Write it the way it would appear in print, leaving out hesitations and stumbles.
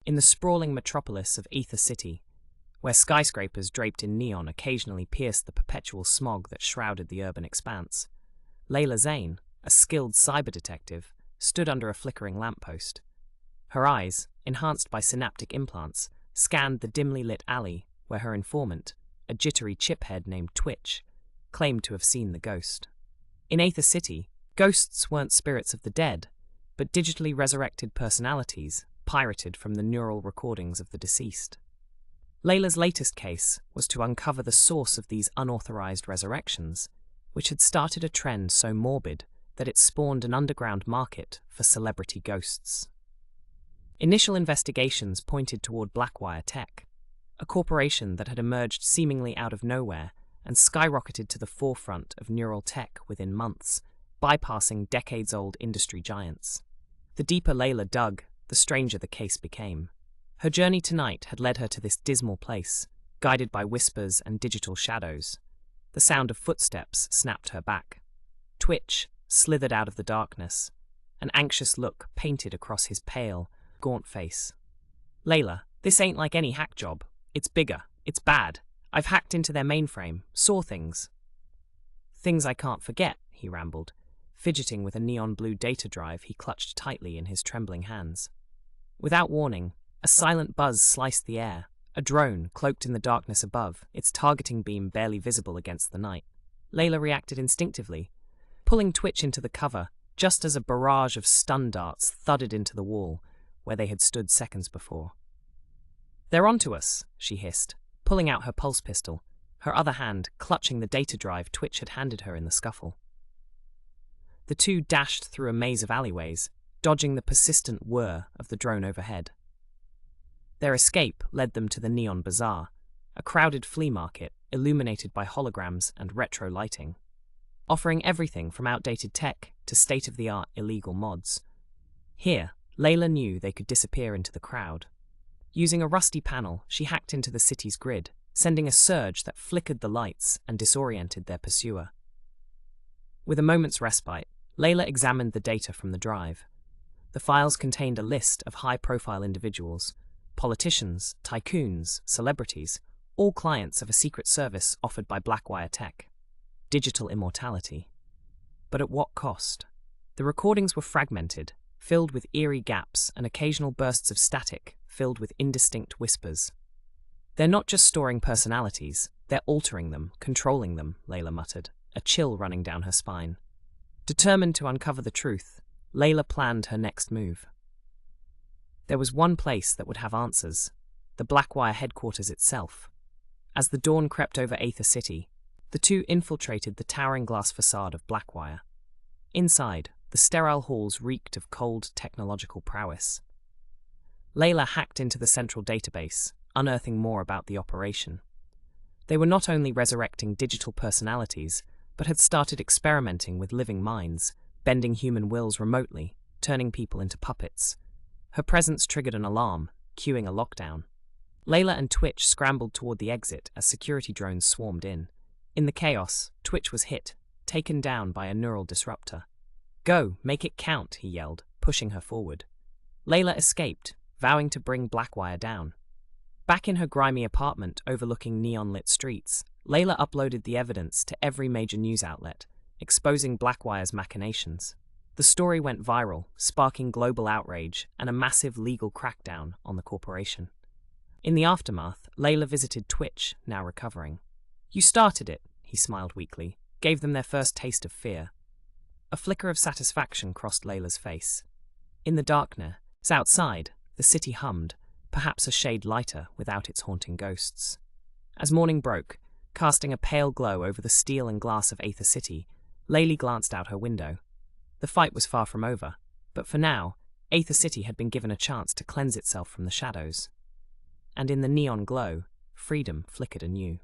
in the sprawling metropolis of Ether City, where skyscrapers draped in neon occasionally pierced the perpetual smog that shrouded the urban expanse, Layla Zane, a skilled cyber detective, stood under a flickering lamppost. Her eyes, enhanced by synaptic implants, scanned the dimly lit alley where her informant, a jittery chiphead named Twitch, claimed to have seen the ghost. In Aether City, ghosts weren't spirits of the dead, but digitally resurrected personalities pirated from the neural recordings of the deceased. Layla's latest case was to uncover the source of these unauthorized resurrections, which had started a trend so morbid that it spawned an underground market for celebrity ghosts. Initial investigations pointed toward Blackwire Tech, a corporation that had emerged seemingly out of nowhere and skyrocketed to the forefront of neural tech within months, bypassing decades-old industry giants. The deeper Layla dug, the stranger the case became. Her journey tonight had led her to this dismal place, guided by whispers and digital shadows. The sound of footsteps snapped her back. Twitch slithered out of the darkness, an anxious look painted across his pale, gaunt face. "Layla, this ain't like any hack job. It's bigger. It's bad. I've hacked into their mainframe, saw things." "Things I can't forget," he rambled, fidgeting with a neon blue data drive he clutched tightly in his trembling hands. Without warning, a silent buzz sliced the air, a drone cloaked in the darkness above, its targeting beam barely visible against the night. Layla reacted instinctively, pulling Twitch into the cover just as a barrage of stun darts thudded into the wall where they had stood seconds before. "They're onto us," she hissed, pulling out her pulse pistol, her other hand clutching the data drive Twitch had handed her in the scuffle. The two dashed through a maze of alleyways, dodging the persistent whir of the drone overhead. Their escape led them to the Neon Bazaar, a crowded flea market illuminated by holograms and retro lighting, offering everything from outdated tech to state-of-the-art illegal mods. Here, Layla knew they could disappear into the crowd. Using a rusty panel, she hacked into the city's grid, sending a surge that flickered the lights and disoriented their pursuer. With a moment's respite, Layla examined the data from the drive. The files contained a list of high-profile individuals, politicians, tycoons, celebrities, all clients of a secret service offered by Blackwire Tech. Digital immortality. But at what cost? The recordings were fragmented, filled with eerie gaps and occasional bursts of static filled with indistinct whispers. "They're not just storing personalities, they're altering them, controlling them," Layla muttered, a chill running down her spine. Determined to uncover the truth, Layla planned her next move. There was one place that would have answers, the Blackwire headquarters itself. As the dawn crept over Aether City, the two infiltrated the towering glass facade of Blackwire. Inside, the sterile halls reeked of cold technological prowess. Layla hacked into the central database, unearthing more about the operation. They were not only resurrecting digital personalities, but had started experimenting with living minds, bending human wills remotely, turning people into puppets. Her presence triggered an alarm, cueing a lockdown. Layla and Twitch scrambled toward the exit as security drones swarmed in. In the chaos, Twitch was hit, taken down by a neural disruptor. "Go, make it count," he yelled, pushing her forward. Layla escaped, vowing to bring Blackwire down. Back in her grimy apartment overlooking neon-lit streets, Layla uploaded the evidence to every major news outlet, exposing Blackwire's machinations. The story went viral, sparking global outrage and a massive legal crackdown on the corporation. In the aftermath, Layla visited Twitch, now recovering. "You started it," he smiled weakly, gave them their first taste of fear. A flicker of satisfaction crossed Layla's face. In the darkness, outside, the city hummed, perhaps a shade lighter without its haunting ghosts. As morning broke, casting a pale glow over the steel and glass of Aether City, Layla glanced out her window. The fight was far from over, but for now, Aether City had been given a chance to cleanse itself from the shadows. And in the neon glow, freedom flickered anew.